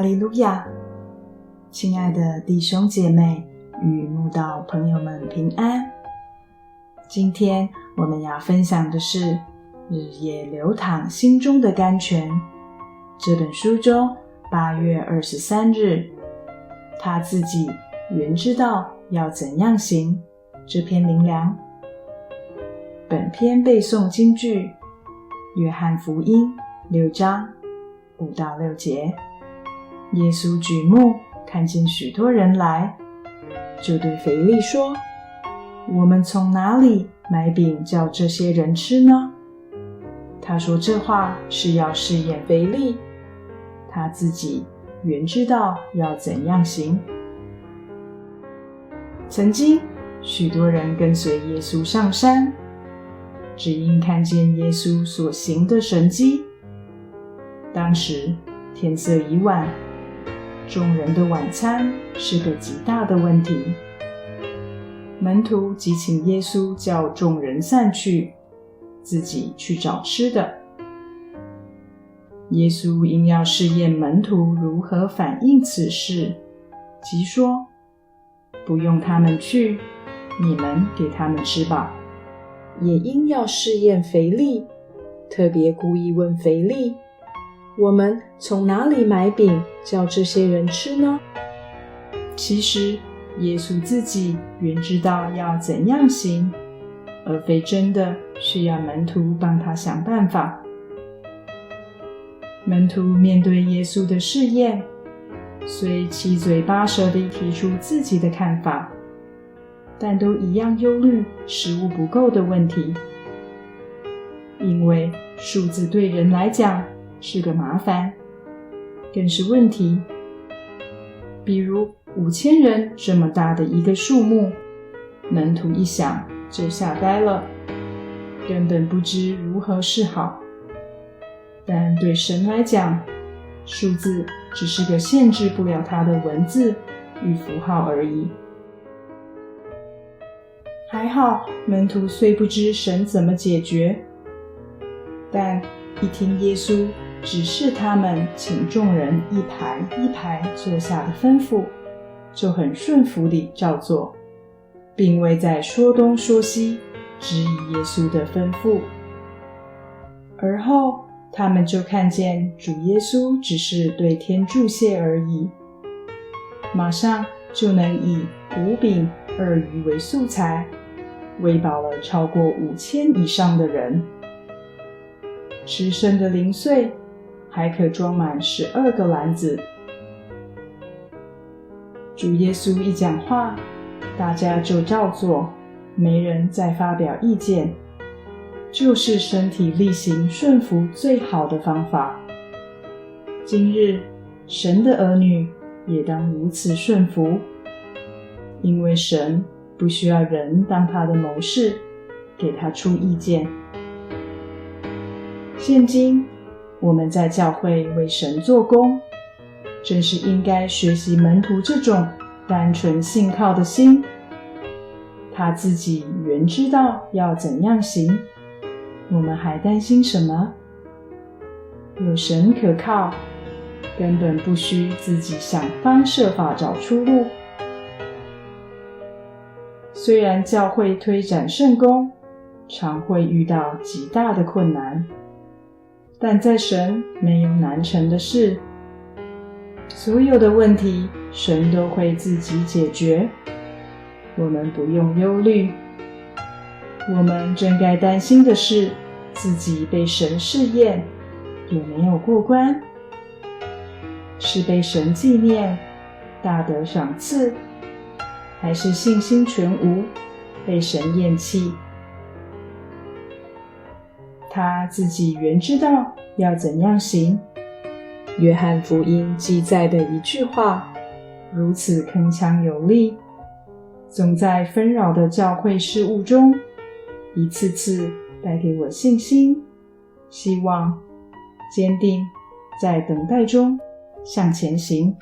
哈利路亚！亲爱的弟兄姐妹与慕道朋友们平安。今天我们要分享的是日夜流淌心中的甘泉这本书中8月23日他自己原知道要怎样行这篇灵粮。本篇背诵金句约翰福音6章5到6节。耶稣举目看见许多人来，就对腓力说：我们从哪里买饼叫这些人吃呢？他说这话是要试验腓力，他自己原知道要怎样行。曾经许多人跟随耶稣上山，只因看见耶稣所行的神迹。当时天色已晚，众人的晚餐是个极大的问题。门徒即请耶稣叫众人散去，自己去找吃的。耶稣因要试验门徒如何反应此事，即说：不用他们去，你们给他们吃吧。也因要试验腓力，特别故意问腓力：我们从哪里买饼叫这些人吃呢？其实耶稣自己原知道要怎样行，而非真的需要门徒帮他想办法。门徒面对耶稣的试验，虽七嘴八舌地提出自己的看法，但都一样忧虑食物不够的问题。因为数字对人来讲是个麻烦，更是问题。比如5000人这么大的一个数目，门徒一想就吓呆了，根本不知如何是好。但对神来讲，数字只是个限制不了他的文字与符号而已。还好门徒虽不知神怎么解决，但一听耶稣指示他们请众人一排一排坐下的吩咐，就很顺服地照做，并未再说东说西质疑耶稣的吩咐。而后他们就看见主耶稣只是对天祝谢而已，马上就能以5饼2鱼为素材，喂饱了超过5000以上的人。吃剩的零碎还可装满12个篮子。主耶稣一讲话，大家就照做，没人再发表意见，就是身体力行顺服最好的方法。今日神的儿女也当如此顺服，因为神不需要人当他的谋士，给他出意见。现今我们在教会为神做工，正是应该学习门徒这种单纯信靠的心。他自己原知道要怎样行，我们还担心什么？有神可靠，根本不需自己想方设法找出路。虽然教会推展圣工，常会遇到极大的困难，但在神没有难成的事，所有的问题神都会自己解决，我们不用忧虑。我们真该担心的是自己被神试验有没有过关，是被神纪念大得赏赐，还是信心全无被神厌弃。他自己原知道要怎样行。约翰福音记载的一句话如此铿锵有力，总在纷扰的教会事务中一次次带给我信心、希望、坚定，在等待中向前行。